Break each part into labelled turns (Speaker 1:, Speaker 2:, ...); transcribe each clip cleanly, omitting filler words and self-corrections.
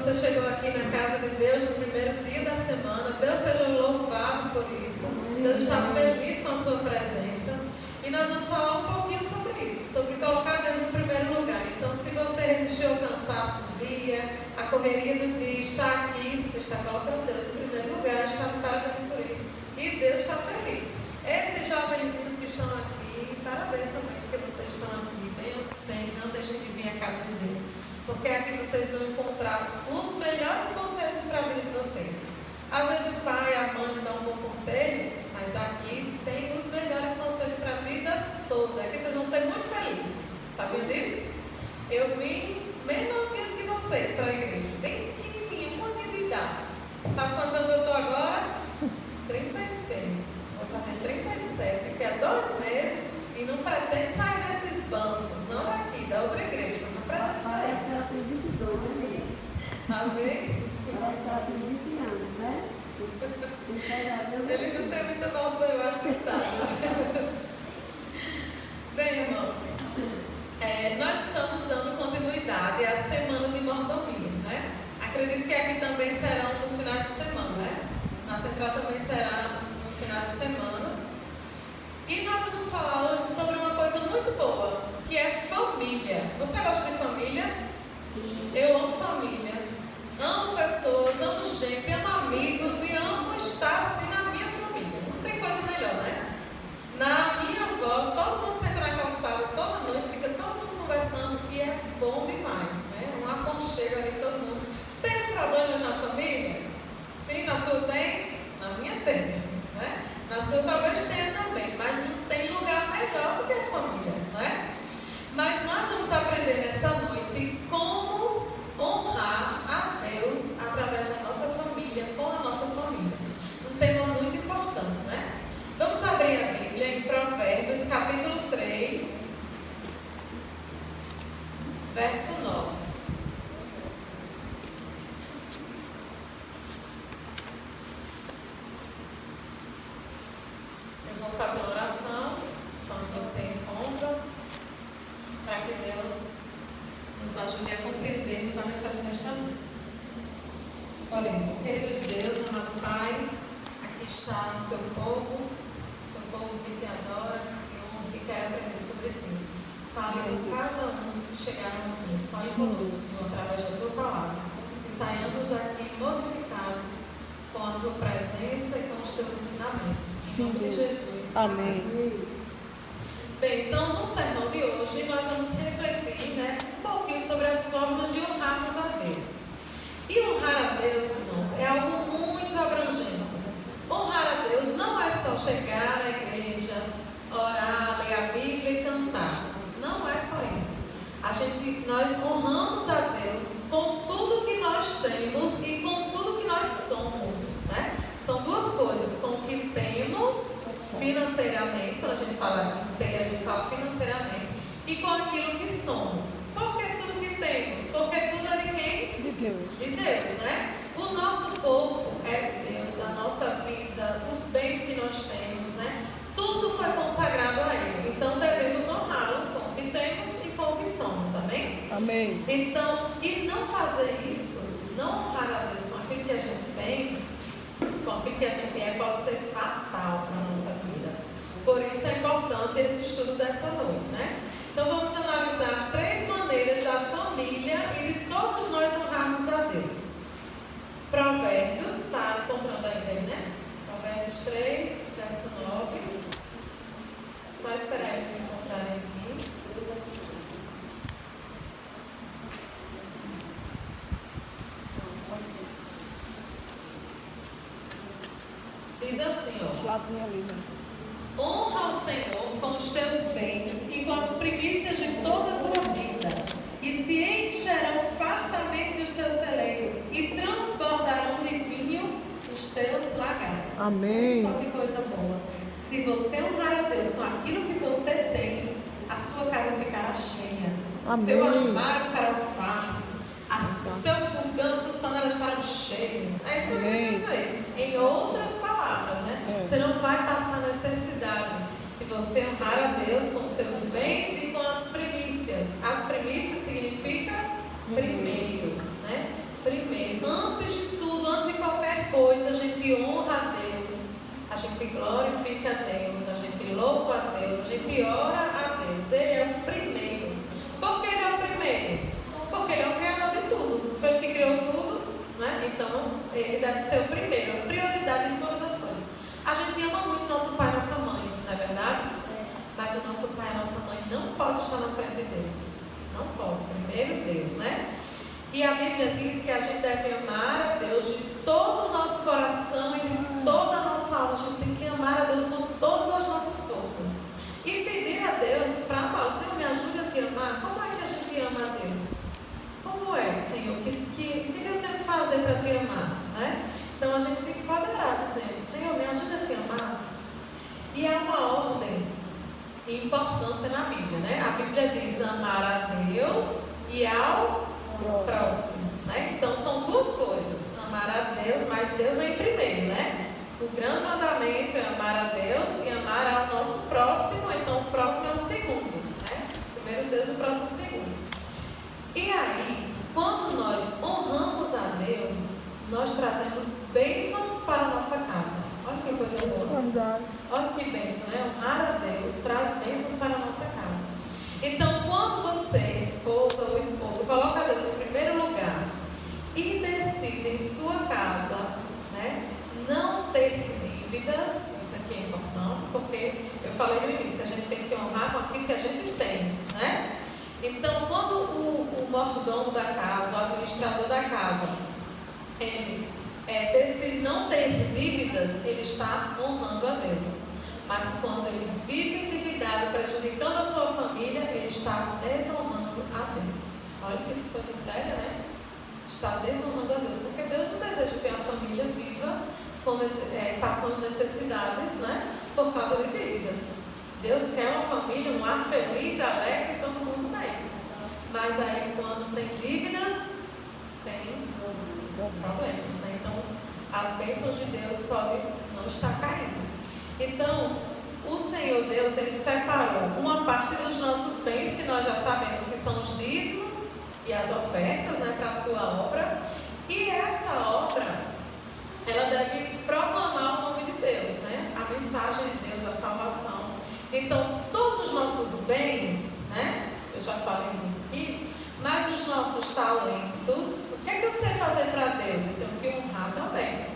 Speaker 1: você chegou aqui na casa de Deus no primeiro dia da semana. Deus seja louvado por isso. Deus está feliz com a sua presença. E nós vamos falar um pouquinho sobre isso, sobre colocar Deus em primeiro lugar. Então, se você resistiu ao cansaço do dia, a correria do dia, está aqui, você está colocando Deus em primeiro lugar, está de parabéns por isso. E Deus está feliz. Esses jovenzinhos que estão aqui, parabéns também, porque vocês estão aqui. Venham sempre, não deixem de vir à casa de Deus. Porque aqui vocês vão encontrar os melhores conselhos para a vida de vocês. Às vezes o pai, a mãe dão um bom conselho, mas aqui tem os melhores conselhos para a vida toda. Aqui vocês vão ser muito felizes. Sabiam disso? Eu vim menorzinho que vocês para a igreja. Bem pequenininha, um pouquinho de idade. Sabe quantos anos eu estou agora? 36. Vou fazer 37, daqui a 2 meses. E não pretendo sair desses bancos. Não daqui, da outra igreja. Não pretendo sair.
Speaker 2: Parece que ela tem 22, né?
Speaker 1: Amém?
Speaker 2: Parece que ela tem 20 anos, né?
Speaker 1: Ele não tem muita noção, eu acho que tá. Bem, irmãos, nós estamos dando continuidade à semana de mordomia, né? Acredito que aqui também serão nos finais de semana, né? Na central também será nos finais de semana. E nós vamos falar hoje sobre uma coisa muito boa, que é família. Você gosta de família?
Speaker 2: Sim.
Speaker 1: Eu amo família. Amo pessoas, amo gente, amo amigos e amo estar assim na minha família. Não tem coisa melhor, né? Na minha avó, todo mundo senta na calçada toda noite, fica todo mundo conversando e é bom demais, né? Um aconchego ali, todo mundo. Tem os problemas na família? Sim, na sua tem? Na minha tem, né? Na sua talvez tenha também, mas não tem lugar melhor do que a família, não é? Mas nós vamos aprender nessa noite como honrar a Deus através da nossa família, com a nossa família. Um tema muito importante, né? Vamos abrir a Bíblia em Provérbios, capítulo 3, verso 9. Eu vou fazer uma oração enquanto você encontra, para que Deus nos ajude a compreendermos a mensagem desta noite. Oremos. Querido Deus, amado Pai, aqui está o teu povo que te adora, que te honra, que quer aprender sobre ti. Fale com cada um dos que chegaram aqui. Fale conosco, Senhor, através da tua palavra. E saiamos daqui modificados com a tua presença e com os teus ensinamentos. Em nome de Jesus.
Speaker 3: Amém.
Speaker 1: Bem, então no sermão de hoje nós vamos refletir, um pouquinho sobre as formas de honrarmos a Deus. E honrar a Deus, irmãos, é algo muito abrangente. Honrar a Deus não é só chegar na igreja, orar, ler a Bíblia e cantar. Não é só isso. Nós honramos a Deus com tudo que nós temos e com tudo que nós somos, né? São duas coisas, com o que temos financeiramente, quando a gente fala em ter, a gente fala financeiramente, e com aquilo que somos. Por que tudo que temos? Porque tudo é de quem?
Speaker 3: De Deus.
Speaker 1: De Deus, né? O nosso corpo é de Deus, a nossa vida, os bens que nós temos, né? Tudo foi consagrado a Ele. Então devemos honrá-lo com o que temos e com o que somos, amém?
Speaker 3: Amém.
Speaker 1: Então, e não fazer isso, não honrar a Deus com aquilo que a gente tem, com aquilo que a gente é, pode ser fatal para a nossa vida. Por isso é importante esse estudo dessa noite, né? Então vamos analisar 3 maneiras da família e de todos nós honrarmos a Deus. Provérbios, está encontrando aí, né? Provérbios 3, verso 9. Só esperar eles encontrarem aqui. Diz assim, ó. Honra o Senhor com os teus bens e com as primícias de toda a tua vida, e se encherão fartamente os teus celeiros, e transbordarão de vinho os teus lagares.
Speaker 3: Amém.
Speaker 1: Só que coisa boa. Se você honrar a Deus com aquilo que você tem, a sua casa ficará cheia.
Speaker 3: Amém.
Speaker 1: O seu armário ficará farto. O seu fogão, suas panelas estarão cheias. É isso que eu quero dizer. Em outras palavras, né? Você não vai passar necessidade se você honrar a Deus com seus bens e com as primícias. As primícias significa primeiro, né? Primeiro. gente ora a Deus, Ele é o primeiro. Por que Ele é o primeiro? Porque Ele é o criador de tudo. Foi Ele que criou tudo, né? Então Ele deve ser o primeiro, a prioridade em todas as coisas. A gente ama muito nosso pai e nossa mãe, não é verdade? Mas o nosso pai e a nossa mãe não pode estar na frente de Deus. Não pode. Primeiro Deus, né? E a Bíblia diz que a gente deve amar a Deus de todo o nosso coração e de toda a nossa alma. A gente tem que amar a Deus com todas as nossas forças. E pedir a Deus para amar. Senhor, me ajude a te amar. Como é que a gente ama a Deus? Como é, Senhor? O que eu tenho que fazer para te amar? Né? Então a gente tem que orar dizendo: Senhor, me ajude a te amar. E há uma ordem e importância na Bíblia, né? A Bíblia diz amar a Deus e ao próximo, né? Então são duas coisas: amar a Deus, mas Deus vem primeiro, né? O grande mandamento é amar a Deus e amar ao nosso próximo. Então o próximo é o segundo, né? Primeiro Deus, o próximo o segundo. E aí, quando nós honramos a Deus, nós trazemos bênçãos para a nossa casa. Olha que coisa boa. Olha que bênção, né? Honrar a Deus traz bênçãos para a nossa casa. Então, quando você, esposa ou esposo, coloca Deus em primeiro lugar e decide em sua casa, né, não ter dívidas, isso aqui é importante, porque eu falei no início que a gente tem que honrar com aquilo que a gente tem, né? Então, quando o mordomo da casa, o administrador da casa, ele decide não ter dívidas, ele está honrando a Deus. Mas quando ele vive endividado, prejudicando a sua família, ele está desonrando a Deus. Olha que coisa séria, né? Está desonrando a Deus, porque Deus não deseja ter uma família viva, passando necessidades, né? Por causa de dívidas. Deus quer uma família, um lar feliz, alegre, todo mundo bem. Mas aí, quando tem dívidas, tem problemas, né? Então, as bênçãos de Deus podem não estar caindo. Então, o Senhor Deus, Ele separou uma parte dos nossos bens, que nós já sabemos que são os dízimos e as ofertas, né, para a sua obra. E essa obra, ela deve proclamar o nome de Deus, né? A mensagem de Deus, a salvação. Então, todos os nossos bens, né? Eu já falei muito aqui, mas os nossos talentos, o que é que eu sei fazer para Deus? Eu tenho que honrar também.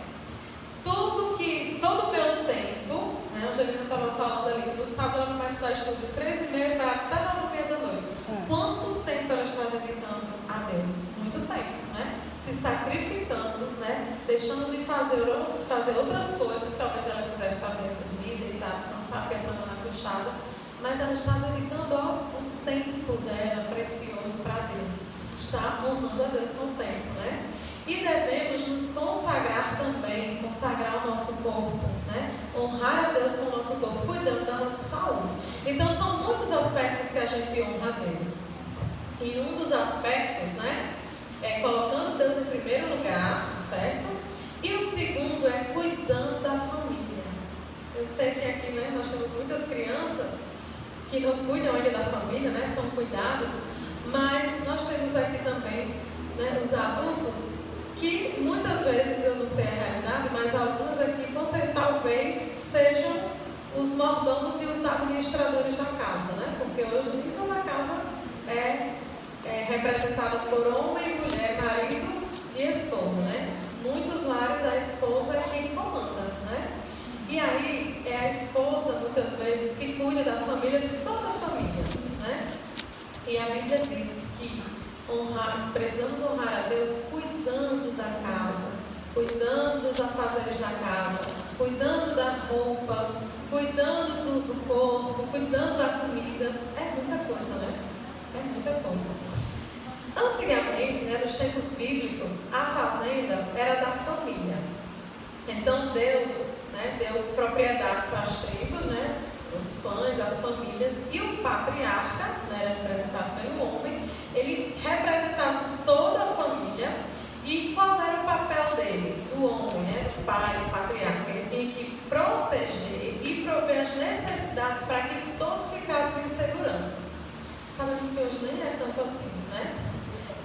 Speaker 1: Todo o meu tempo, né? A Angelina estava falando ali, no sábado ela começa a dar estudo 13h30, vai até 9h30 da noite. Quanto tempo ela está dedicando a Deus? Muito tempo, né? Se sacrificando, né? Deixando de fazer outras coisas que talvez ela quisesse fazer, dormir, deitar, descansar, porque a semana é puxada, mas ela está dedicando um tempo dela precioso para Deus. Está honrando a Deus com o tempo, né? E devemos nos consagrar também, consagrar o nosso corpo, né? Honrar a Deus com o nosso corpo, cuidando da nossa saúde. Então são muitos aspectos que a gente honra a Deus. E um dos aspectos, né, é colocando Deus em primeiro lugar, certo? E o segundo é cuidando da família. Eu sei que aqui, né, nós temos muitas crianças que não cuidam ainda da família, né, são cuidadas, mas nós temos aqui também, né, os adultos que muitas vezes, eu não sei a realidade, mas algumas aqui talvez sejam os mordomos e os administradores da casa, né? Porque hoje nem toda casa é representada por homem, mulher, marido e esposa, né? Muitos lares a esposa é quem comanda, né? E aí é a esposa muitas vezes que cuida da família, de toda a família, né? E a Bíblia diz que precisamos honrar a Deus cuidando da casa, cuidando dos afazeres da casa, cuidando da roupa, cuidando do corpo, cuidando da comida. É muita coisa, né? É muita coisa. Antigamente, né, nos tempos bíblicos, a fazenda era da família. Então Deus, né, deu propriedades para as tribos, né, os clãs, as famílias, e o patriarca, né, era representado pelo homem. Ele representava toda a família. E qual era o papel dele? Do homem, né? Do pai, do patriarca. Ele tinha que proteger e prover as necessidades para que todos ficassem em segurança. Sabemos que hoje nem é tanto assim, né?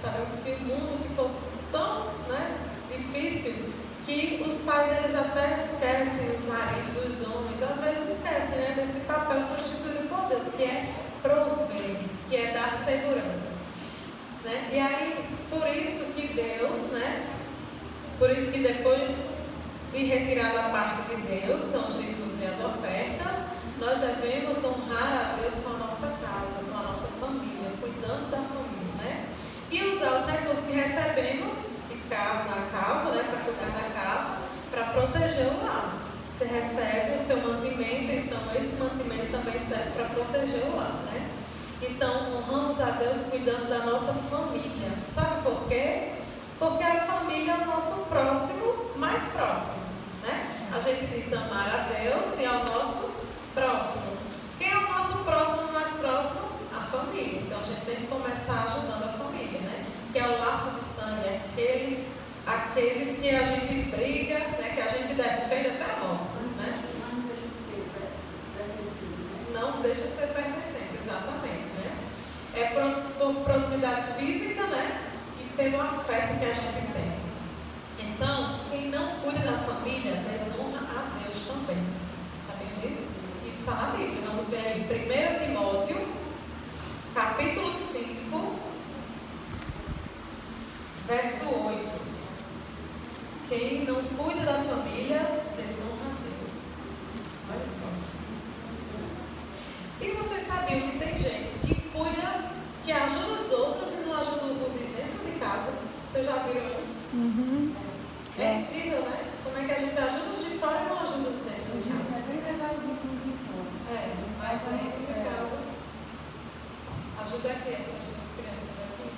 Speaker 1: Sabemos que o mundo ficou tão, né, difícil que os pais eles até esquecem, os maridos, os homens, às vezes esquecem, né, desse papel constituído por Deus, que é prover, que é dar segurança. Né? E aí, por isso que Deus, né, por isso que depois de retirar da parte de Deus, são os dízimos e as ofertas, nós devemos honrar a Deus com a nossa casa, com a nossa família, cuidando da família, né? E usar os recursos que recebemos na casa, né, para cuidar da casa, para proteger o lar. Você recebe o seu mantimento, então esse mantimento também serve para proteger o lar, né? Então, honramos a Deus cuidando da nossa família. Sabe por quê? Porque a família é o nosso próximo, mais próximo, né? A gente diz amar a Deus e ao nosso próximo. Quem é o nosso próximo, mais próximo? A família. Então, a gente tem que começar ajudando a família, né? Que é o laço de sangue, aqueles que a gente briga, né? Que a gente defende até a morte, né? Não deixa de ser pertencente, exatamente, né? É por proximidade física, né? E pelo afeto que a gente tem. Então, quem não cuida da família, desonra a Deus também. Sabiam disso? Isso está na Bíblia. Vamos ver aí, 1 Timóteo, capítulo 5, verso 8. Quem não cuida da família, desonra a Deus. Olha só. E vocês sabiam que tem gente que cuida, que ajuda os outros e não ajuda o de dentro de casa? Vocês já viram isso?
Speaker 2: Uhum.
Speaker 1: É incrível, né? Como é que a gente ajuda os de fora e não ajuda os de dentro de casa? É, mas dentro de casa. Ajuda aqui essas duas crianças aqui.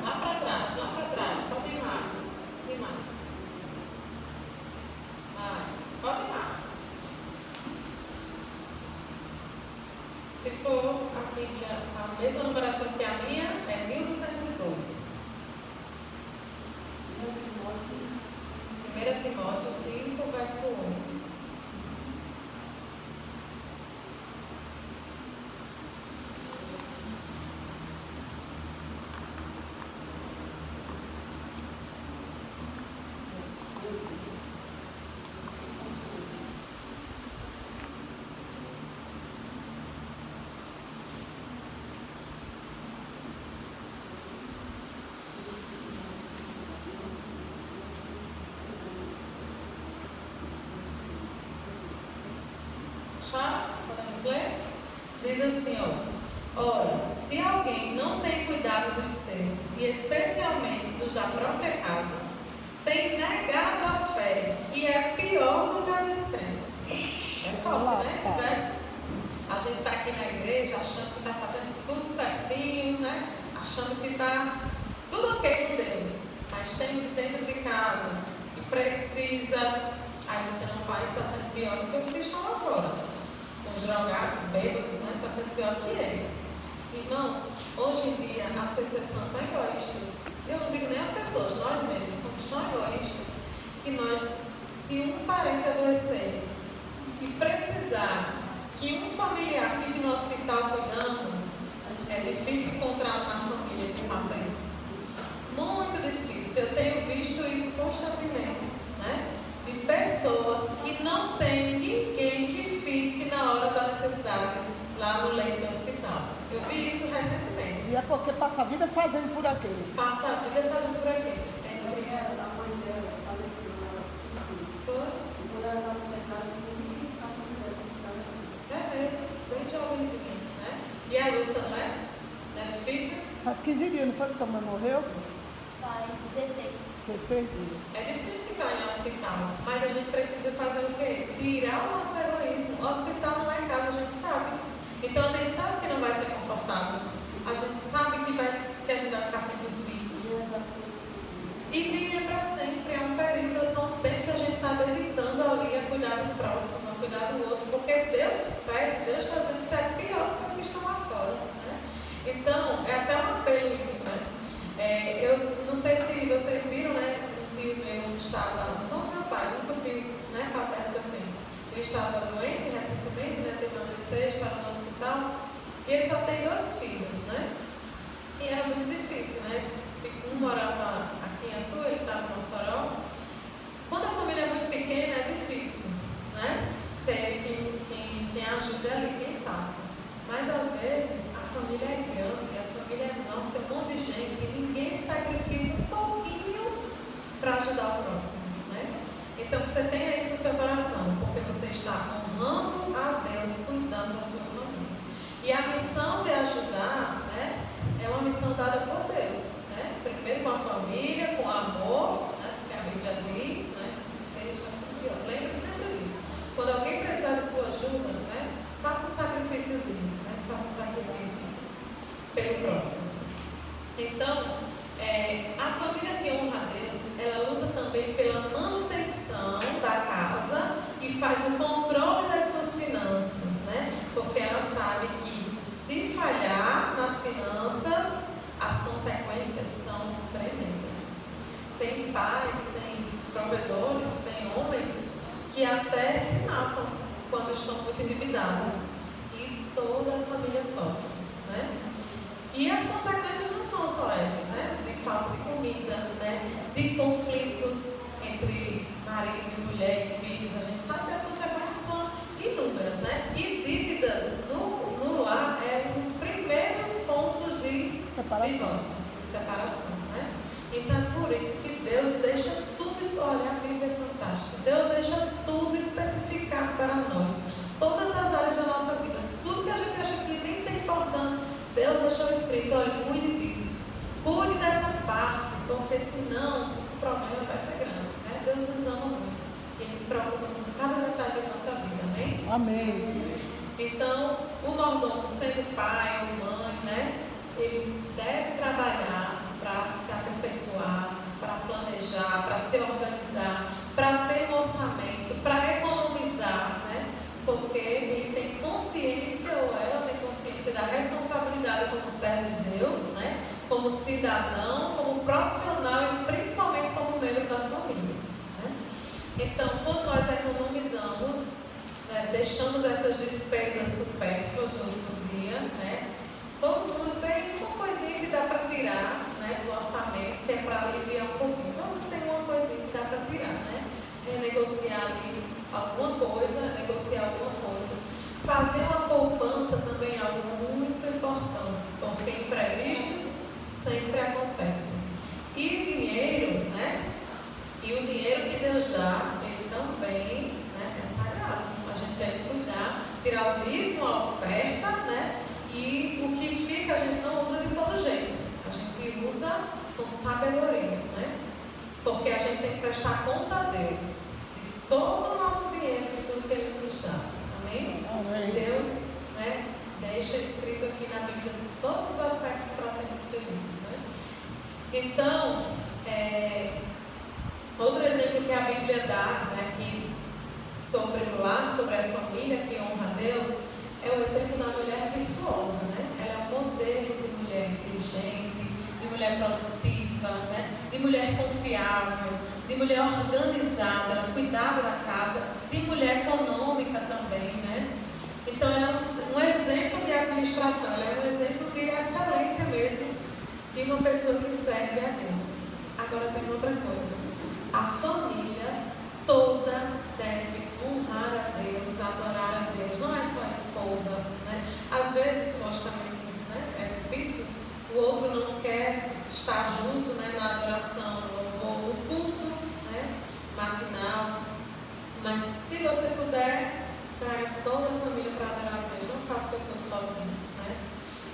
Speaker 1: Lá para trás, pode ir mais. E mais. Pode ir mais. Se for a Bíblia, a mesma numeração que a minha, é 1202. 1 Timóteo 5, verso 8. Podemos ler? Diz assim, ora, se alguém não tem cuidado dos seus, e especialmente dos da própria casa, tem negado a fé, e é pior do que o descrente. É forte, né, esse verso? A gente está aqui na igreja achando que está fazendo tudo certinho, né? Achando que está tudo ok com Deus, mas tem dentro de casa e precisa. Aí você não faz, está sendo pior do que os que estão lá fora. Os drogados, bêbados, né? Está sendo pior que eles. Irmãos, hoje em dia as pessoas são tão egoístas. Eu não digo nem as pessoas, nós mesmos somos tão egoístas que nós, se um parente adoecer e precisar que um familiar fique no hospital cuidando, é difícil encontrar uma família que faça isso. Muito difícil. Eu tenho visto isso constantemente, né? De pessoas que não tem ninguém que fique na hora da necessidade lá no leito do hospital. Eu vi isso recentemente.
Speaker 3: E é porque passa a vida fazendo por aqueles.
Speaker 1: Passa a vida fazendo por aqueles. Entre
Speaker 2: A mãe dela faleceu
Speaker 1: é mesmo, bem jovenzinho, né? E a luta, não é? Não é difícil?
Speaker 3: Faz 15 dias, não foi que sua mãe morreu?
Speaker 2: Faz 16.
Speaker 3: 16 dias.
Speaker 1: É difícil ficar em hospital, mas a gente precisa fazer o quê? Tirar o nosso egoísmo. O hospital não é casa, a gente sabe. Então a gente sabe que não vai ser confortável. A gente sabe que a gente vai ficar sem dormir. E nem é para sempre, é um período, é só um tempo que a gente está dedicando ali a cuidar do próximo, a cuidar do outro, porque Deus pede, Deus está dizendo que isso é pior do que os que estão lá fora, né? Então, é até um apelo isso, né? Eu não sei se vocês viram, né? Um tio meu estava, não meu pai, nunca tio, né? Paterno que eu tenho. Ele estava doente recentemente, né? Teve uma AVC, estava no hospital, e ele só tem 2 filhos, né? E era muito difícil, né? Um morava aqui em Açu, ele estava no Mossoró, gente e ninguém sacrifica um pouquinho para ajudar o próximo, né? Então você tenha isso no seu coração, porque você está honrando a Deus, cuidando da sua família. E a missão de ajudar, né, é uma missão dada por Deus, né? Primeiro com a família, com amor, né? Porque a Bíblia diz, né? Seja sempre, lembre sempre disso. Quando alguém precisar de sua ajuda, né, faça um sacrifíciozinho, né? Faça um sacrifício pelo próximo. Então, a família que honra a Deus, ela luta também pela manutenção da casa e faz o controle das suas finanças, né? Porque ela sabe que se falhar nas finanças, as consequências são tremendas. Tem pais, tem provedores, tem homens que até se matam quando estão muito endividados e toda a família sofre, né? E as consequências não são só essas, né? De falta de comida, né? De conflitos entre marido e mulher e filhos. A gente sabe que as consequências são inúmeras, né? E dívidas no lar é um dos primeiros pontos de divórcio, de separação, né? Então é por isso que Deus deixa tudo isso. Olha, a Bíblia é fantástica. Deus deixa tudo especificado para nós. Todas as áreas da nossa vida. Tudo que a gente acha que nem tem importância, Deus deixou escrito, olha, cuide disso. Cuide dessa parte, porque senão o problema vai ser grande, né? Deus nos ama muito. E Ele se preocupa com cada detalhe da nossa vida, amém?
Speaker 3: Amém.
Speaker 1: Então, o mordomo, sendo pai ou mãe, né? Ele deve trabalhar para se aperfeiçoar, para planejar, para se organizar, para ter um orçamento, para economizar, né? Porque ele tem consciência, ou ela tem consciência da responsabilidade como servo de Deus, né? Como cidadão, como profissional e principalmente como membro da família, né? Então, quando nós economizamos, né, deixamos essas despesas supérfluas do dia, né? Todo mundo tem uma coisinha que dá para tirar, né, do orçamento, que é para aliviar um pouquinho. Todo mundo tem uma coisinha que dá para tirar, né? Renegociar ali alguma coisa, negociar alguma coisa. Fazer uma poupança também é algo muito importante, porque imprevistos sempre acontecem. E dinheiro, né? E o dinheiro que Deus dá, ele também, né, é sagrado. A gente tem que cuidar, tirar o dízimo, a oferta, né? E o que fica a gente não usa de todo jeito. A gente usa com sabedoria, né? Porque a gente tem que prestar conta a Deus de todo o nosso dinheiro, de tudo que Ele nos dá. Amém?
Speaker 3: Amém.
Speaker 1: Deus, né, deixa escrito aqui na Bíblia todos os aspectos para sermos felizes, né? Então, outro exemplo que a Bíblia dá, né, aqui sobre o lar, sobre a família que honra a Deus, é o exemplo da mulher virtuosa, né? Ela é um modelo de mulher inteligente, de mulher produtiva, né? De mulher confiável, de mulher organizada, ela cuidava da casa, de mulher econômica também, né? Então ela é um exemplo de administração, ela é um exemplo de excelência mesmo, de uma pessoa que serve a Deus. Agora tem outra coisa, a família toda deve honrar a Deus, adorar a Deus, não é só a esposa, né? Às vezes, logicamente, né, é difícil, o outro não quer estar junto, né, na adoração, ou no culto, né, matinal, mas se você puder, traga toda a família para adorar a Deus, não faça seu culto sozinho, né?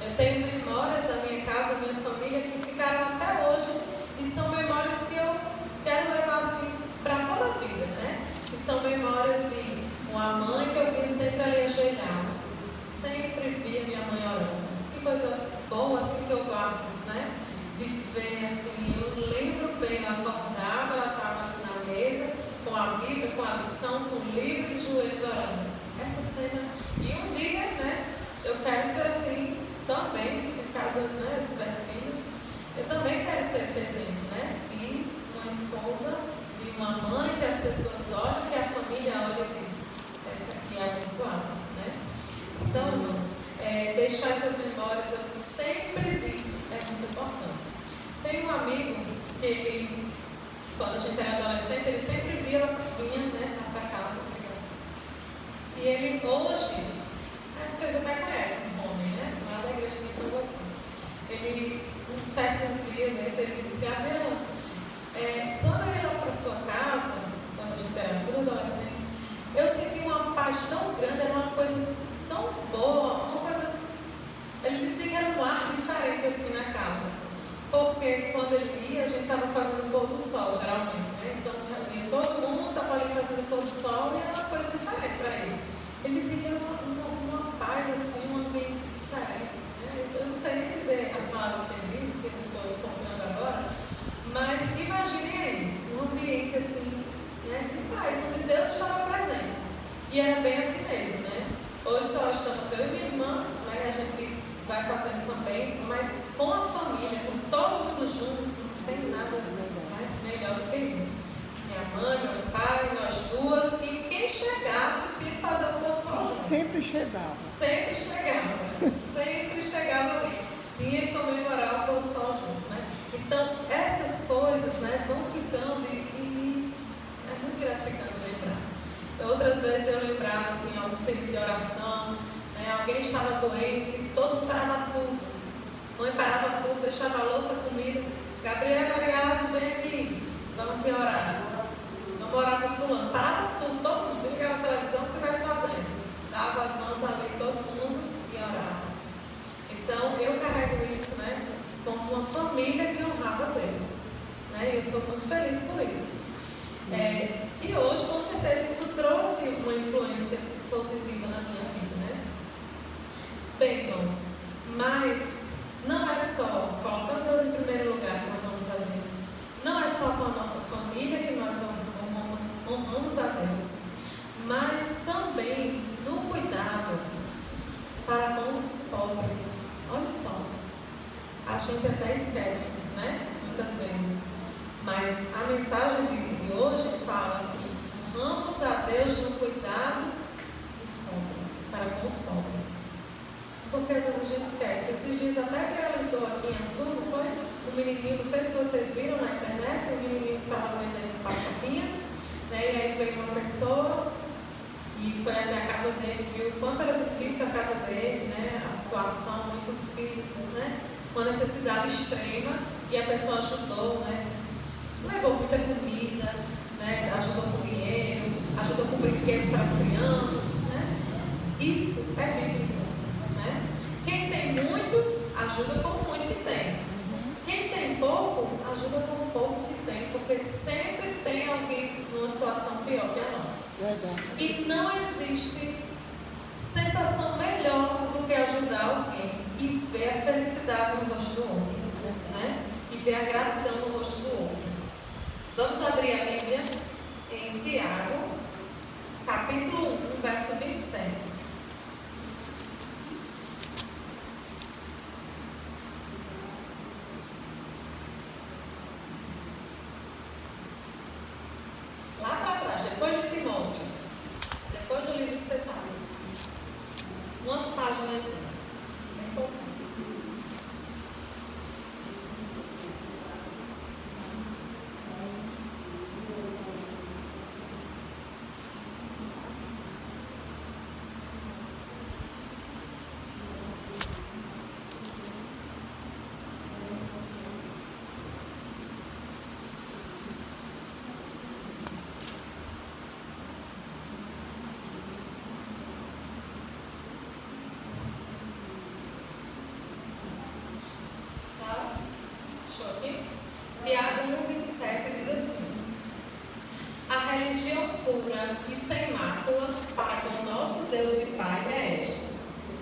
Speaker 1: Eu tenho memórias da minha casa, minha família, que ficaram até hoje, e são memórias que eu quero levar assim para toda a vida, né? E são memórias de uma mãe que eu via sempre ali ajoelhada, sempre via minha mãe orando. Que coisa boa assim que eu guardo, né? De ver assim, eu lembro bem, eu acordava, ela estava na mesa, com a Bíblia, com a lição, com o livro e joelhos orando. Essa cena, e um dia, né? Eu quero ser assim também, se caso eu tiver filhos, eu também quero ser esse exemplo, né? E uma esposa, de uma mãe que as pessoas olham, que a família olha e diz, essa aqui é abençoada, né? Então, irmãos, deixar essas memórias, eu sempre digo, é muito importante. Tem um amigo que ele, quando a gente era adolescente, ele sempre vinha, né, lá para casa. E ele hoje, vocês até conhecem o homem, né? Lá da igreja de Iguaçu. Ele, uns certo dia desse, ele disse: Gabriela, quando eu ia lá para sua casa, quando a gente era tudo adolescente, eu senti uma paz tão grande, era uma coisa tão boa, uma coisa. Ele disse que era um ar diferente assim na casa. Porque quando ele ia, a gente estava fazendo o pôr do sol, geralmente, né? Então se reunia todo mundo, estava ali fazendo o pôr do sol e era uma coisa diferente para ele. Ele dizia que era uma paz, assim, um ambiente diferente. Né? Eu não sei nem dizer as palavras que ele disse, que eu não estou comprando agora, mas imaginem aí, um ambiente assim, né, de paz, onde Deus estava presente. E era bem assim mesmo, né? Hoje só estamos eu e minha irmã, né? A gente vai fazendo também, mas com a família, com todo mundo junto, não tem nada melhor do que isso. Minha mãe, meu pai, nós duas, e quem chegasse tinha que fazer o pôr do sol.
Speaker 3: Sempre chegava.
Speaker 1: Sempre chegava ali. Tinha que comemorar o pôr do sol junto, né? Então, essas coisas, né, vão ficando e é muito gratificante lembrar. Outras vezes eu lembrava, assim, algum período de oração, né, alguém estava doente, todo mundo parava tudo. Mãe parava tudo, deixava a louça, a comida. Gabriela, Mariado, vem aqui, vamos aqui orar. Vamos orar para fulano. Parava tudo, todo mundo, ligava a televisão, o que estivesse fazendo. Dava as mãos ali, todo mundo, e orava. Então, eu carrego isso, né, como uma família que honrava a Deus. Né, e eu sou muito feliz por isso. E hoje, com certeza, isso trouxe uma influência positiva na minha vida, né? Bem, irmãos, mas não é só colocando Deus em primeiro lugar que honramos a Deus. Não é só com a nossa família que nós honramos a Deus, mas também no cuidado para com os pobres. Olha só, a gente até esquece, né? Muitas vezes. Mas a mensagem de hoje fala que honramos a Deus no cuidado dos pobres, para com os pobres. Porque às vezes a gente esquece. Esses dias até viralizou aqui em Açu, não foi? Um menininho, não sei se vocês viram na internet, um menininho que estava vendendo paçoquinha, né? E aí veio uma pessoa e foi até a casa dele, viu o quanto era difícil a casa dele, né? A situação, muitos filhos, né? Uma necessidade extrema, e a pessoa ajudou, né? Levou muita comida, né? Ajudou com dinheiro, ajudou com brinquedos para as crianças, né? Isso é bíblico, né? Quem tem muito, ajuda com o muito que tem. Quem tem pouco, ajuda com o pouco que tem, porque sempre tem alguém numa situação pior que a nossa.
Speaker 3: Verdade.
Speaker 1: E não existe sensação melhor do que ajudar alguém e ver a felicidade no rosto do outro, né? E ver a gratidão no rosto do outro. Vamos abrir a Bíblia em Tiago, capítulo 1, verso 27. Lá para trás, depois de Timóteo, depois do livro de Setário, umas páginas, bem pouquinho. Tiago 1,27 diz assim: a religião pura e sem mácula para com o nosso Deus e Pai é esta: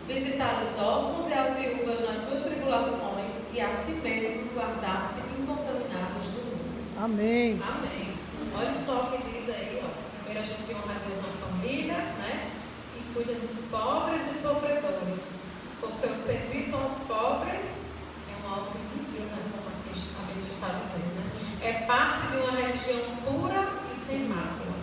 Speaker 1: visitar os órfãos e as viúvas nas suas tribulações e a si mesmo guardar-se incontaminados do mundo.
Speaker 3: Amém.
Speaker 1: Amém. Olha só o que diz aí, ó. Primeiro a gente honra a Deus na família, né? E cuida dos pobres e sofredores. Porque o serviço aos pobres é uma ordem divina, como a Bíblia está dizendo, né? É parte de uma religião pura e sem mácula.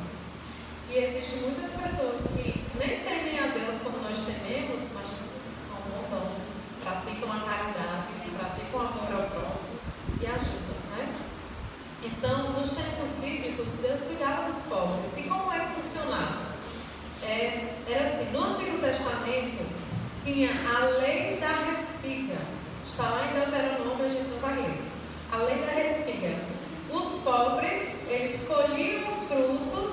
Speaker 1: E existem muitas pessoas que nem temem a Deus como nós tememos, mas são bondosas, praticam a caridade, praticam o amor ao próximo e ajudam, né? Então, nos tempos bíblicos, Deus cuidava dos pobres. E como é que funcionava? Era assim, no Antigo Testamento tinha a lei da respiga. Está lá em Deuteronômio, a gente não vai ler.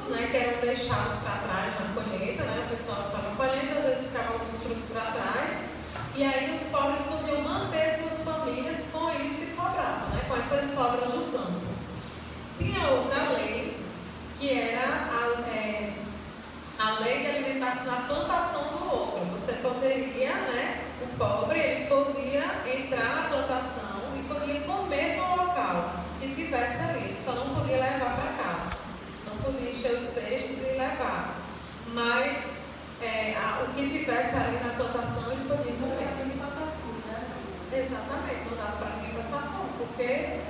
Speaker 1: frutos, né, que eram deixados para trás na colheita, né, o pessoal estava colhendo, às vezes ficavam alguns frutos para trás, e aí os pobres podiam manter suas famílias com isso que sobrava, né, com essas sobras do campo. Tinha outra lei, que era a lei de alimentação na plantação do outro. Você poderia, né, o pobre, ele podia entrar na plantação e podia comer no local que tivesse ali, ele só não podia levar para casa, não podia encher os cestos e levar, mas o que tivesse ali na plantação ele podia comer. Exatamente, não dava para ninguém passar fome, porque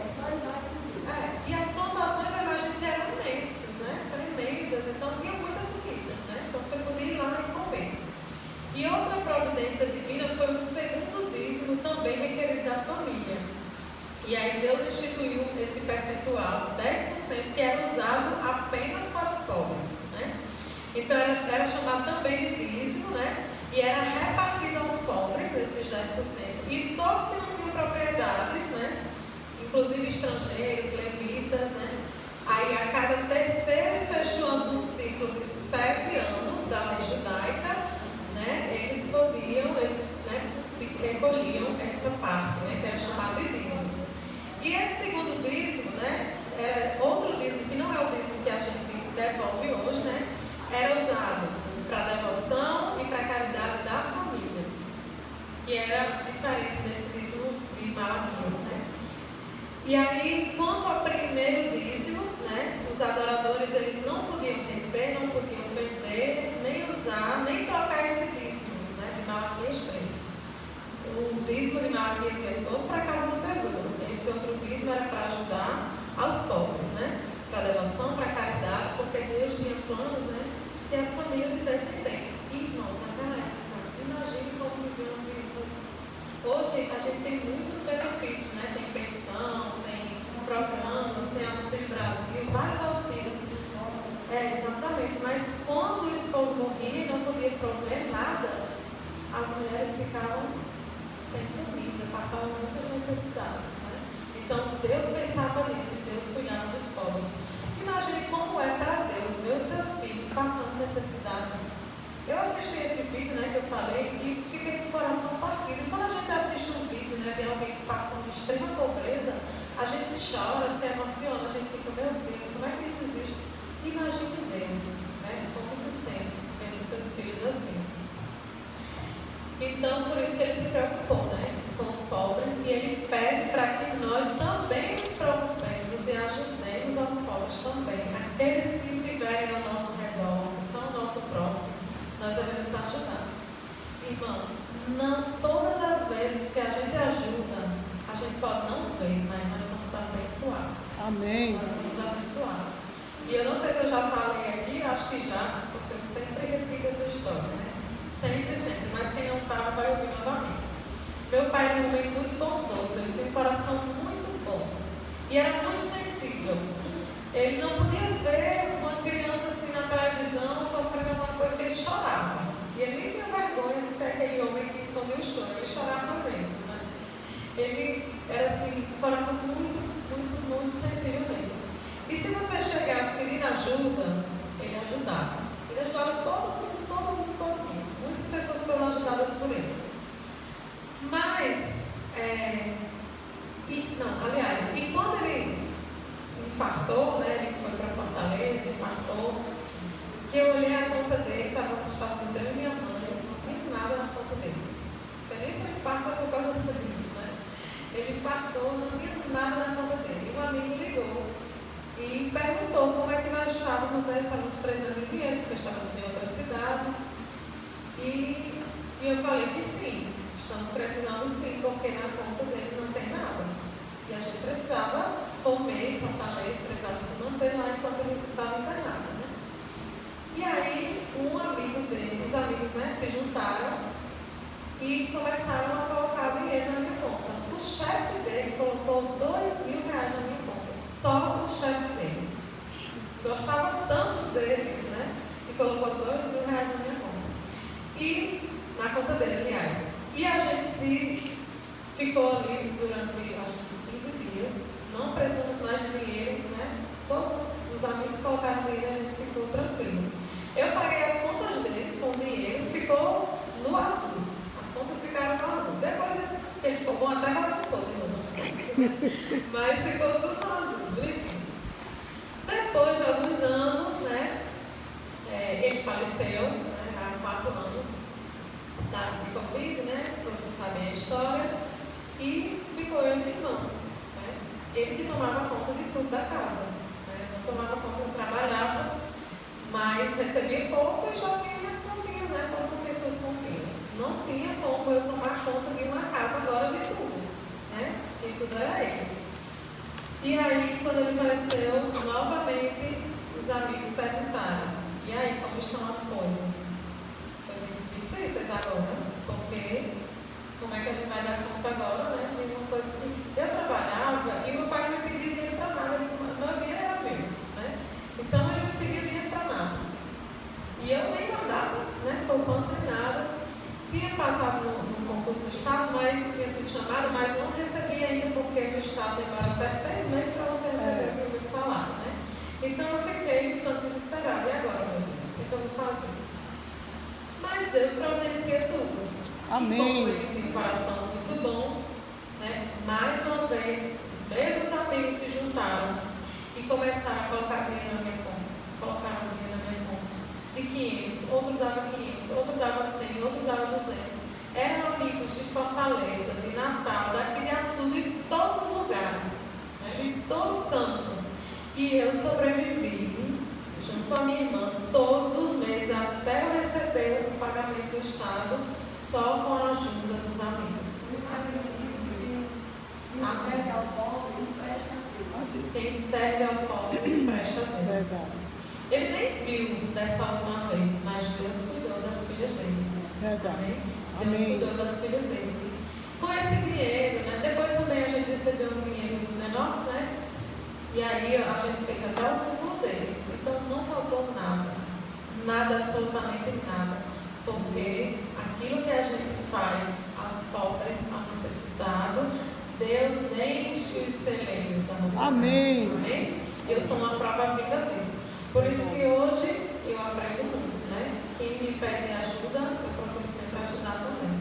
Speaker 1: e as plantações eu imagino que eram imensas, né? Tremendas, então tinha muita comida, né? Então você podia ir lá e comer. E outra providência divina foi o segundo dízimo também requerido da família. E aí Deus instituiu esse percentual, 10%, que era usado apenas para os pobres, né? Então era chamado também de dízimo, né? E era repartido aos pobres, esses 10%, e todos que não tinham propriedades, né? Inclusive estrangeiros, levitas, né? Aí a cada terceiro e sexto ano do ciclo de 7 anos da lei judaica, né? Eles né, recolhiam essa parte, né? Que era chamada de dízimo. E esse segundo dízimo, né? Outro dízimo que não é o dízimo que a gente devolve hoje, né? Era usado para devoção e para caridade da família. E era diferente desse dízimo de Malaquias, né? E aí, quanto ao primeiro dízimo, né, os adoradores eles não podiam reter, não podiam vender, nem usar, nem trocar esse dízimo, né, de Malaquias 3. O dízimo de Malaquias ia todo para a casa do tesouro. Esse outro dízimo era para ajudar aos pobres, né, para devoção, para caridade, porque Deus tinha planos, né, que as famílias vivessem bem. E irmãos, naquela época, imagine como viviam as viúvas. Hoje a gente tem muitos benefícios, né? Tem pensão, tem programas, tem Auxílio Brasil, vários auxílios. Exatamente. Mas quando o esposo morria e não podia prover nada, as mulheres ficavam sem comida, passavam muitas necessidades, né? Então Deus pensava nisso, Deus cuidava dos pobres. Imagine como é para Deus ver os seus filhos passando necessidade. Eu assisti esse vídeo, né, que eu falei, e fiquei com o coração partido. E quando a gente assiste um vídeo, né, de alguém passando extrema pobreza, a gente chora, se emociona, a gente fica, meu Deus, como é que isso existe? Imagine Deus, né, como se sente vendo seus filhos assim. Então, por isso que ele se preocupou, né, com os pobres, e ele pede para que nós também nos preocupemos e ajudemos aos pobres também. Aqueles que estiverem ao nosso redor, que são o nosso próximo, nós devemos ajudar. Irmãos, não todas as vezes que a gente ajuda, a gente pode não ver, mas nós somos abençoados.
Speaker 3: Amém.
Speaker 1: Nós somos abençoados. E eu não sei se eu já falei aqui, acho que já, porque eu sempre repito essa história, né? Sempre, sempre. Mas quem não estava vai ouvir novamente. Meu pai era um homem muito bondoso, ele tem um coração muito bom. E era muito sensível. Ele não podia ver uma criança assim na televisão sofrendo alguma coisa que ele chorava. E ele nem tinha vergonha de ser aquele homem que escondeu o choro, ele chorava mesmo, né? Ele era assim, um coração muito, muito, muito sensível mesmo. E se você chegasse pedindo ajuda, ele ajudava. Ele ajudava todo mundo, todo mundo, todo mundo. Muitas pessoas foram ajudadas por ele. Mas, e quando ele infartou, né? Ele foi para Fortaleza, infartou. Que eu olhei a conta dele, estávamos eu e minha mãe, não tinha nada na conta dele. Não sei nem se o infarto foi por causa disso, né? Ele infartou, não tinha nada na conta dele. E um amigo ligou e perguntou como é que nós estávamos, né? Estávamos precisando de dinheiro, porque estávamos em outra cidade. E eu falei que sim, estamos precisando sim, porque na conta dele não tem nada. E a gente precisava comer em Fortaleza, precisava se manter lá enquanto ele estava internado, né? E aí, um amigo dele, os amigos, né, se juntaram e começaram a colocar dinheiro na minha conta. O chefe dele colocou R$2.000 na minha conta, só o chefe dele. Gostava tanto dele, né, e colocou R$2.000 na minha conta. E, na conta dele, aliás. E a gente se ficou ali durante, acho que 15 dias, não precisamos mais de dinheiro, né? Todos os amigos colocaram dinheiro e a gente ficou Mas ficou tudo vazio, bonitinho. Depois de alguns anos, né, ele faleceu, né, há 4 anos de Covid, né, todos sabem a história, e ficou eu e minha irmã. Né, ele que tomava conta de tudo da casa. Né, não tomava conta, eu trabalhava, mas recebia pouco e já tinha minhas continhas, né, cada um tem suas continhas. Não tinha como eu tomar conta de uma casa agora de tudo, né, e tudo era ele. E aí, quando ele faleceu, novamente os amigos perguntaram: e aí, como estão as coisas? Eu disse: difíceis agora, porque como é que a gente vai dar conta agora, né? Tem uma coisa que eu trabalhava e meu pai não me pedia dinheiro para nada, meu dinheiro era meu, né? Então ele não pedia dinheiro para nada. E eu nem guardava, né? Poupança nem nada. Tinha passado no concurso do Estado, mas tinha sido chamada, mas não recebia ainda, porque no Estado demora até 6 meses para você receber o primeiro salário, né? Então eu fiquei tanto desesperada. E agora, meu Deus, o que eu vou fazer? Mas Deus providencia tudo.
Speaker 3: Amém.
Speaker 1: E como ele tem um coração muito bom, né? Mais uma vez, os mesmos amigos se juntaram e começaram a colocar dinheiro na minha conta. Colocaram dinheiro na minha conta. De 500, outro dava 500, outro dava 100, outro dava 200. Eram amigos de Fortaleza, de Natal, daqui de Açude, de todos os lugares, né? De todo canto. E eu sobrevivi, junto com a minha irmã, todos os meses, até eu receber o pagamento do Estado, só com a ajuda dos amigos. Quem serve ao pobre presta a Deus.
Speaker 3: Verdade.
Speaker 1: Ele nem viu dessa última vez, mas Deus cuidou das filhas dele.
Speaker 3: Verdade.
Speaker 1: Amém? Deus
Speaker 3: Amém.
Speaker 1: cuidou das filhas dele. Com esse dinheiro, né? Depois também a gente recebeu um dinheiro do Nenox, né? E aí a gente fez até o túmulo dele. Então não faltou nada. Nada, absolutamente nada. Porque aquilo que a gente faz aos pobres, ao necessitado, Deus enche os celeiros da nossa
Speaker 3: Amém.
Speaker 1: casa. Amém? Eu sou uma prova viva disso. Por isso que hoje eu aprendo muito, né? Quem me pede ajuda, eu procuro sempre ajudar também.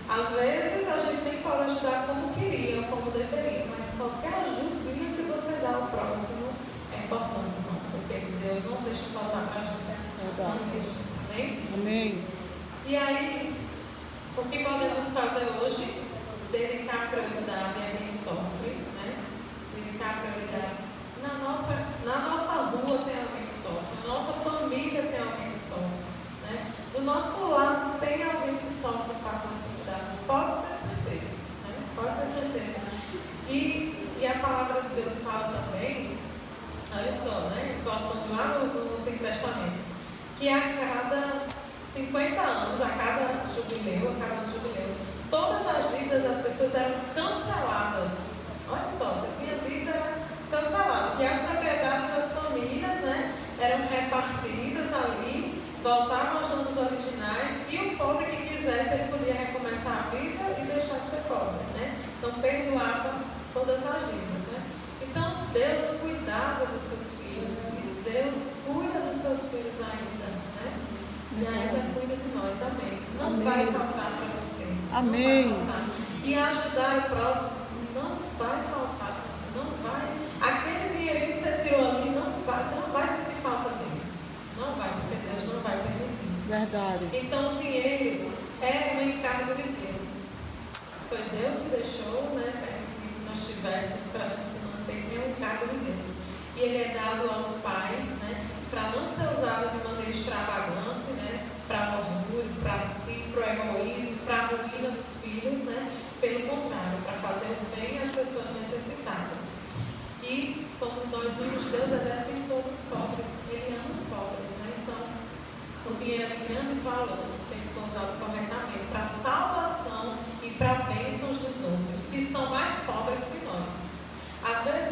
Speaker 1: Às vezes a gente nem pode ajudar como queria ou como deveria, mas qualquer ajudinha que você dá ao próximo é importante, irmãos, porque Deus não deixa faltar para a gente. Não deixa. Amém?
Speaker 3: Amém.
Speaker 1: E aí, o que podemos fazer hoje? Dedicar prioridade a quem sofre, né? Dedicar prioridade. Na nossa rua tem alguém que sofre, na nossa família tem alguém que sofre, né? Do nosso lado tem alguém que sofre e passa necessidade. Pode ter certeza, né? Pode ter certeza. E a palavra de Deus fala também, olha só, né? Voltando lá no Antigo Testamento, que a cada 50 anos, a cada ano jubileu, todas as dívidas das pessoas eram canceladas. Olha só, você tinha dívida, era cancelada. E as propriedades das famílias, né, eram repartidas ali, voltavam aos nomes originais, e o pobre que quisesse, ele podia recomeçar a vida e deixar de ser pobre, né? Então perdoava todas as dívidas, né? Então Deus cuidava dos seus filhos, e Deus cuida dos seus filhos ainda, né? E ainda cuida de nós, amém. Não
Speaker 3: Amém.
Speaker 1: vai faltar para você.
Speaker 3: Amém.
Speaker 1: Não vai faltar. E ajudar o próximo não vai faltar. Não vai. Aquele dinheirinho que você tirou ali, você não vai sentir falta dele. Não vai, porque Deus não vai permitir.
Speaker 3: Verdade.
Speaker 1: Então o dinheiro é um encargo de Deus. Foi Deus que deixou, né, permitir que nós tivéssemos para a gente se manter, é um encargo de Deus. E ele é dado aos pais, né, para não ser usado de maneira extravagante, né, para orgulho, para si, para o egoísmo, para a ruína dos filhos, né? Pelo contrário, para fazer o bem às pessoas necessitadas. E, como nós vimos, Deus é defensor dos pobres, Ele ama os pobres, né? Então, o dinheiro é de grande valor, se ele for usado corretamente, para a salvação e para bênçãos dos outros, que são mais pobres que nós. Às vezes